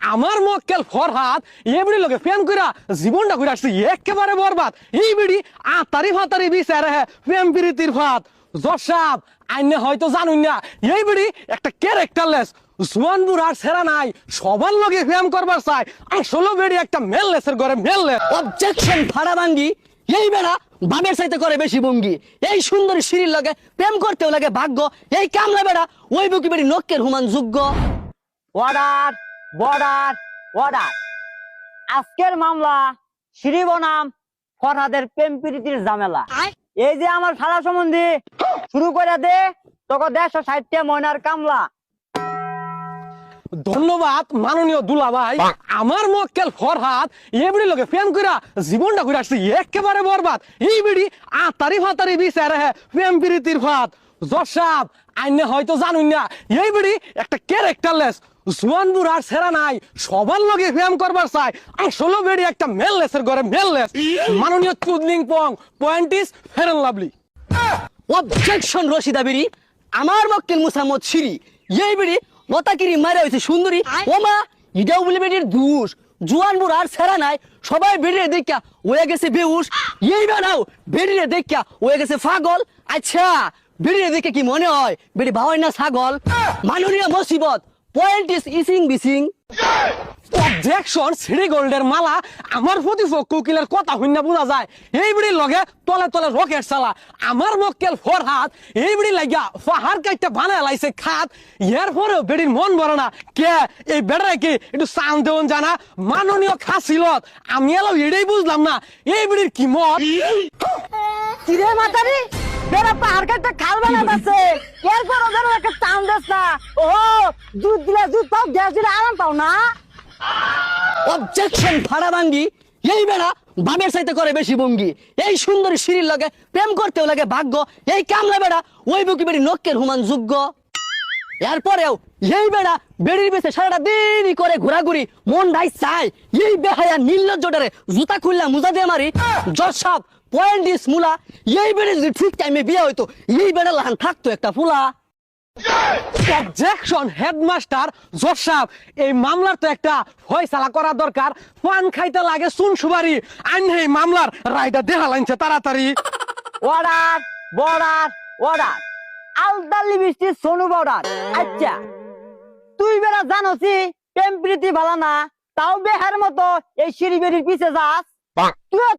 আমার মক্কেল ফরহাদ এই বিড়ি লোকে প্রেম কইরা জীবনটা কইরা আসছে একেবারে বরবাদ। এই বিড়ি আতারি ফাতারি বিচারে প্রেম প্রীতির ফাত। জসাব আইনে হয়তো জানুন না, এই বিড়ি একটা ক্যারেক্টারলেস জোয়ান বুড়ার সেরা নাই, সবার লগে প্রেম করবার চাই। আসলে বেড়ি একটা মেললেসের ঘরে মেললেস। অবজেকশন ফাড়াবাঙ্গি। এই বেড়া বামের চাইতে করে বেশি ভঙ্গি। এই সুন্দরী সিঁড়ির লগে প্রেম করতেও লাগে ভাগ্য। এই কামলা বেড়া ওই বুকি বেড়ি নক্কের হুমান যোগ্য। Order border order. আজকের মামলা সিঁড়ি বনাম ফরহাদের প্রেম প্রীতির ঝামেলা। এই যে আমার শালা সম্বন্ধে শুরু করে দে তোকে 160 ময়নার কামলা। ধন্যবাদ মাননীয় দুলাভাই। আমার মক্কেল ফরহাদ এই বিড়ি লোকে প্রেম কইরা জীবনটা কইরা আসছে একেবারে বরবাদ। এই বিড়ি আতারি ফাতারি বিচারে প্রেম প্রীতির ফাত। জসাব আইনে হয়তো জানুন না, এই বিড়ি একটা ক্যারেক্টারলেস জোয়ান বুড়ার সেরা নাই, সবার লগে প্রেম করবার চাই। আসলে বেড়ি একটা মেললেসের ঘরে মেললেস। মাননীয় চুদলিং পং point is fair and lovely. Objection Rashida বিড়ি। আমার মক্কেল মুসাম্মদ সিঁড়ি এই বিড়ি মতাকিরি মারা হয়েছে সুন্দরী। ও মা ইটাও বলে বেড়ির দুষ। জুয়ান বুড়ার সেরা নাই, সবাই বেড়িয়ে দেখা ওয়ে গেছে বেউস। এই বেড়াও বেড়িয়ে দেখা ওয়ে গেছে পাগল। আচ্ছা বেড়িয়ে দেখে কি মনে হয় বেড়ি ভাওয়াই না ছাগল? মাননীয় মুসিবত পয়েন্ট ইজ ইসিং বিসিং। অবজেকশন সিঁড়ি গোল্ডের মালা। আমার প্রতিপক্ষ উকিলের কথা হইনা বোঝা যায়। এই বিড়ি লগে তলে তলে রকেট চালা। আমার মক্কেল ফরহাদ এই বিড়ি লাগিয়া পাহাড় কাইটা বানায় লাইছে খাত। এর পরেও বেড়ির মন ভরে না। কে এই বেড়ারে কি একটু সান দেওন জানা? মাননীয় খাসিলত আমি এলো এটাই বুঝলাম না এই বিড়ির কি মত। কিরে মাতারি বেড়া পাহাড় কাটতে খাল বানাচ্ছে, এরপর ওদের একটা টান দেস না। ও দুধ দিলে দুধ পাও, গ্যাস দিলে আরাম পাও না। অবজেকশন ফাড়াবাঙ্গি। এই বেড়া বামের চাইতে করে বেশি ভঙ্গি। এই সুন্দরী সিঁড়ির লগে প্রেম করতেও লাগে ভাগ্য। এই কামলা বেড়া ওই বুকি বেড়ি নক্কের হুমান যোগ্য। এরপরেও এই বেড়া বেড়ির বেছে সারাটা দিনই করে ঘোরাঘুরি। মন ডাই চাই এই বেহায়া নীলজ্জটারে জুতা খুললা মুজা দিয়ে মারি। জসাব পয়েন্ট ইস মুলা। এই বেড়ে যদি ঠিক টাইমে বিয়ে হইতো এই বেড়া লাহান থাকতো একটা ফুলা। অবজেকশন হেডমাস্টার জসাব এই মামলার তো একটা ফয়সালা করা দরকার। পান খাইতে লাগে চুন সুবারি। আইন এই মামলার রায়টা দেখা লাইনছে তাড়াতাড়ি। Order border order. আলদালি বৃষ্টি সোনু বর্ডার। আচ্ছা তুই বেড়া জানোসি প্রেম প্রীতি ভালো না, তাও বেহার মতো এই সিঁড়ি বেড়ির পিছে যাস। তুই